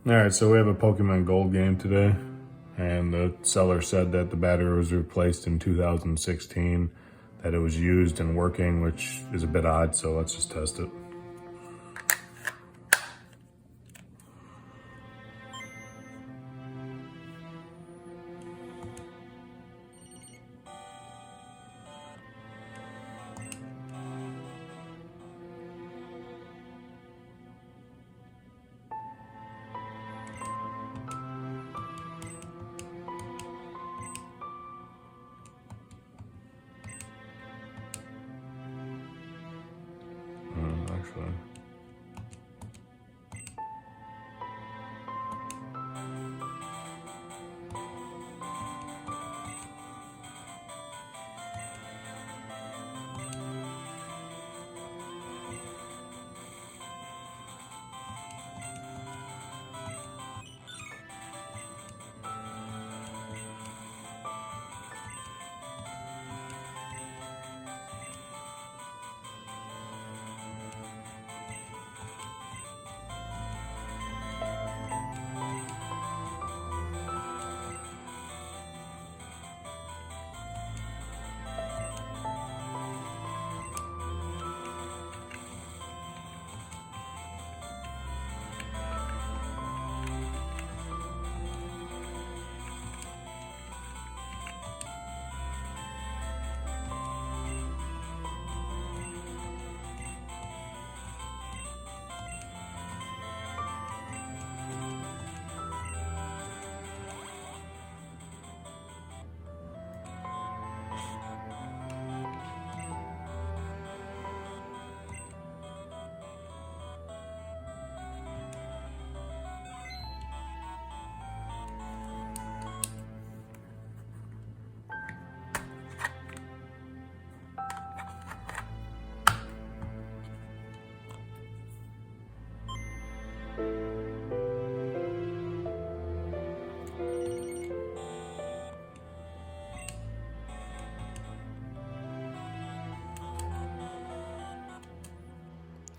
Alright, so we have a Pokemon Gold game today, and the seller said that the battery was replaced in 2016, that it was used and working, which is a bit odd, so let's just test it. Actually.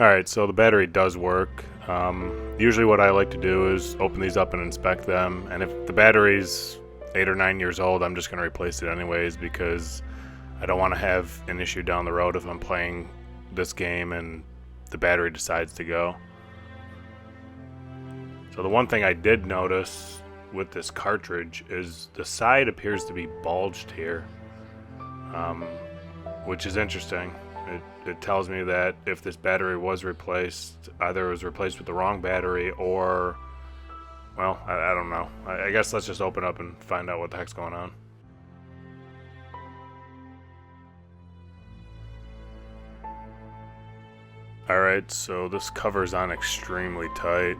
Alright, so the battery does work. Usually what I like to do is open these up and inspect them, and if the battery's 8 or 9 years old, I'm just going to replace it anyways, because I don't want to have an issue down the road if I'm playing this game and the battery decides to go. So the one thing I did notice with this cartridge is the side appears to be bulged here, which is interesting. It tells me that if this battery was replaced, either it was replaced with the wrong battery or, well, I don't know. I guess let's just open up and find out what the heck's going on. Alright, so this cover's on extremely tight.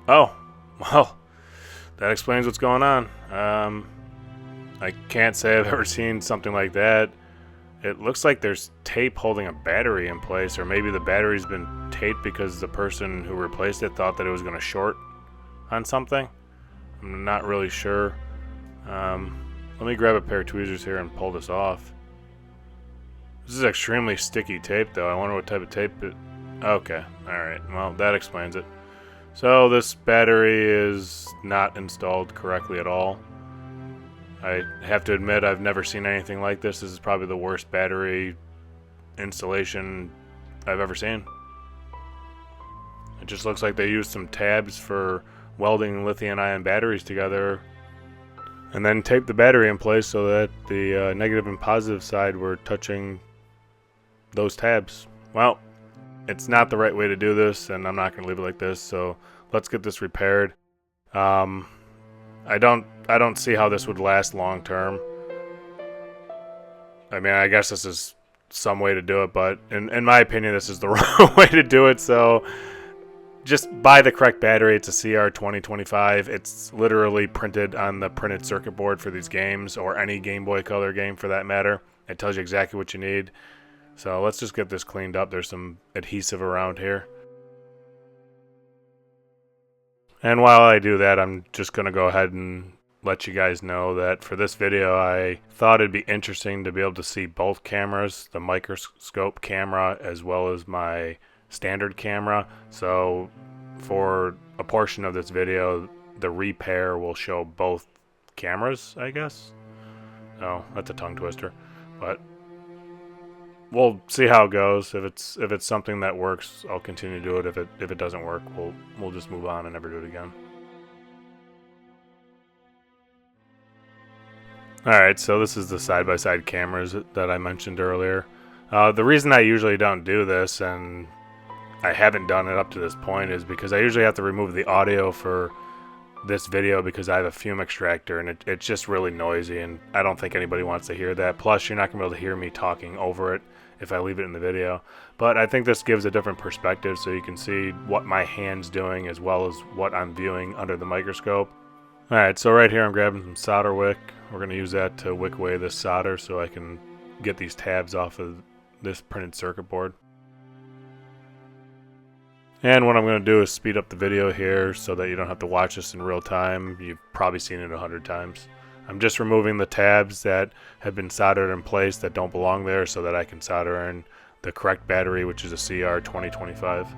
Oh, well, that explains what's going on. I can't say I've ever seen something like that. It looks like there's tape holding a battery in place, or maybe the battery's been taped because the person who replaced it thought that it was going to short on something. I'm not really sure. Let me grab a pair of tweezers here and pull this off. This is extremely sticky tape, though. I wonder what type of tape it... Okay, alright. Well, that explains it. So this battery is not installed correctly at all. I have to admit I've never seen anything like this. This is probably the worst battery installation I've ever seen. It just looks like they used some tabs for welding lithium-ion batteries together and then taped the battery in place so that the negative and positive side were touching those tabs. Well, it's not the right way to do this, and I'm not going to leave it like this, so let's get this repaired. I don't see how this would last long term. I mean, I guess this is some way to do it, but in my opinion, this is the wrong way to do it. So just buy the correct battery. It's a CR2025. It's literally printed on the printed circuit board for these games, or any Game Boy Color game for that matter. It tells you exactly what you need. So let's just get this cleaned up. There's some adhesive around here. And while I do that, I'm just going to go ahead and let you guys know that for this video, I thought it'd be interesting to be able to see both cameras, the microscope camera as well as my standard camera, so for a portion of this video the repair will show both cameras, I guess. Oh, that's a tongue twister, but we'll see how it goes. If it's something that works, I'll continue to do it. If it doesn't work, we'll just move on and never do it again. Alright, so this is the side-by-side cameras that I mentioned earlier. The reason I usually don't do this, and I haven't done it up to this point, is because I usually have to remove the audio for this video because I have a fume extractor, and it's just really noisy, and I don't think anybody wants to hear that. Plus, you're not going to be able to hear me talking over it if I leave it in the video. But I think this gives a different perspective, so you can see what my hand's doing as well as what I'm viewing under the microscope. Alright, so right here I'm grabbing some solder wick. We're going to use that to wick away this solder so I can get these tabs off of this printed circuit board. And what I'm going to do is speed up the video here so that you don't have to watch this in real time. You've probably seen it 100 times. I'm just removing the tabs that have been soldered in place that don't belong there so that I can solder in the correct battery, which is a CR2025.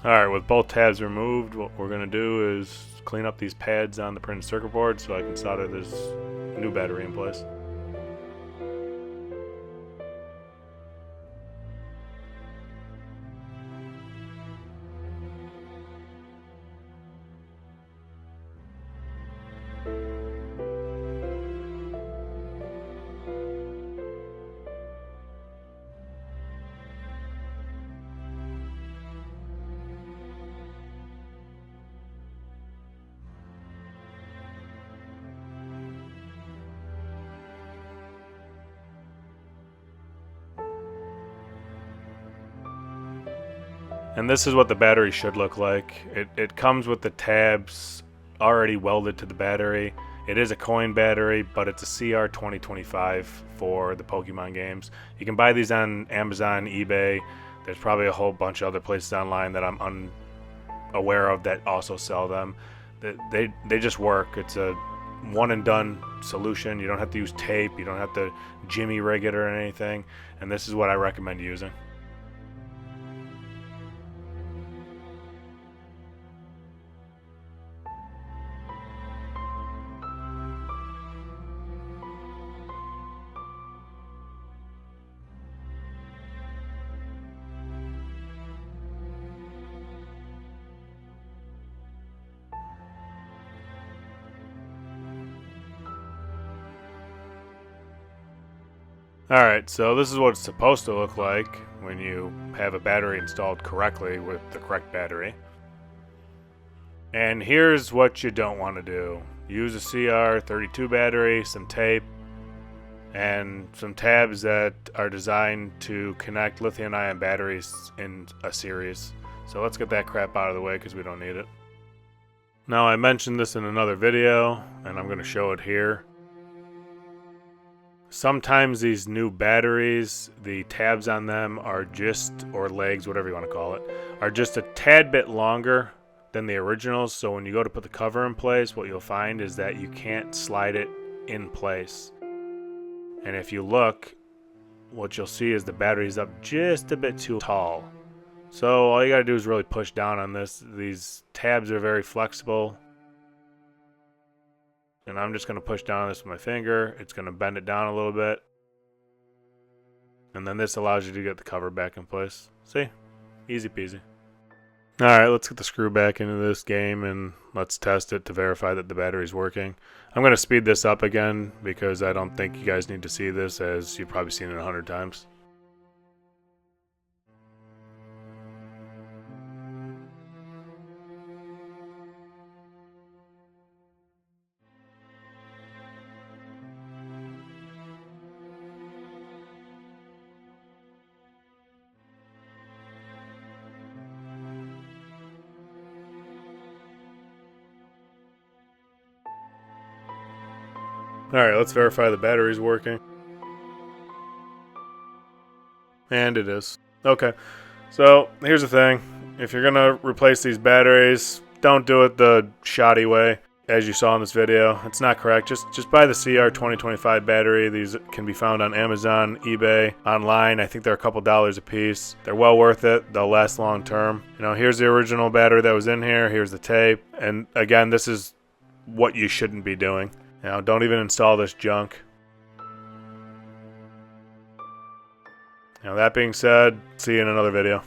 Alright, with both tabs removed, what we're going to do is clean up these pads on the printed circuit board so I can solder this new battery in place. And this is what the battery should look like. It comes with the tabs already welded to the battery. It is a coin battery, but it's a CR2025 for the Pokemon games. You can buy these on Amazon, eBay. There's probably a whole bunch of other places online that I'm unaware of that also sell them. They just work. It's a one and done solution. You don't have to use tape. You don't have to jimmy rig it or anything. And this is what I recommend using. Alright, so this is what it's supposed to look like when you have a battery installed correctly with the correct battery. And here's what you don't want to do. Use a CR32 battery, some tape, and some tabs that are designed to connect lithium-ion batteries in a series. So let's get that crap out of the way because we don't need it. Now, I mentioned this in another video, and I'm going to show it here. Sometimes these new batteries, the tabs on them are just, or legs, whatever you want to call it, are just a tad bit longer than the originals. So when you go to put the cover in place, what you'll find is that you can't slide it in place. And if you look, what you'll see is the battery's up just a bit too tall. So all you gotta do is really push down on this. These tabs are very flexible. And I'm just going to push down on this with my finger. It's going to bend it down a little bit. And then this allows you to get the cover back in place. See? Easy peasy. Alright, let's get the screw back into this game and let's test it to verify that the battery's working. I'm going to speed this up again because I don't think you guys need to see this, as you've probably seen it 100 times. Alright, let's verify the battery's working. And it is. Okay, so here's the thing. If you're gonna replace these batteries, don't do it the shoddy way, as you saw in this video. It's not correct. Just buy the CR 2025 battery. These can be found on Amazon, eBay, online. I think they're a couple dollars a piece. They're well worth it. They'll last long term. You know, here's the original battery that was in here. Here's the tape. And again, this is what you shouldn't be doing. You know, don't even install this junk. Now, that being said, see you in another video.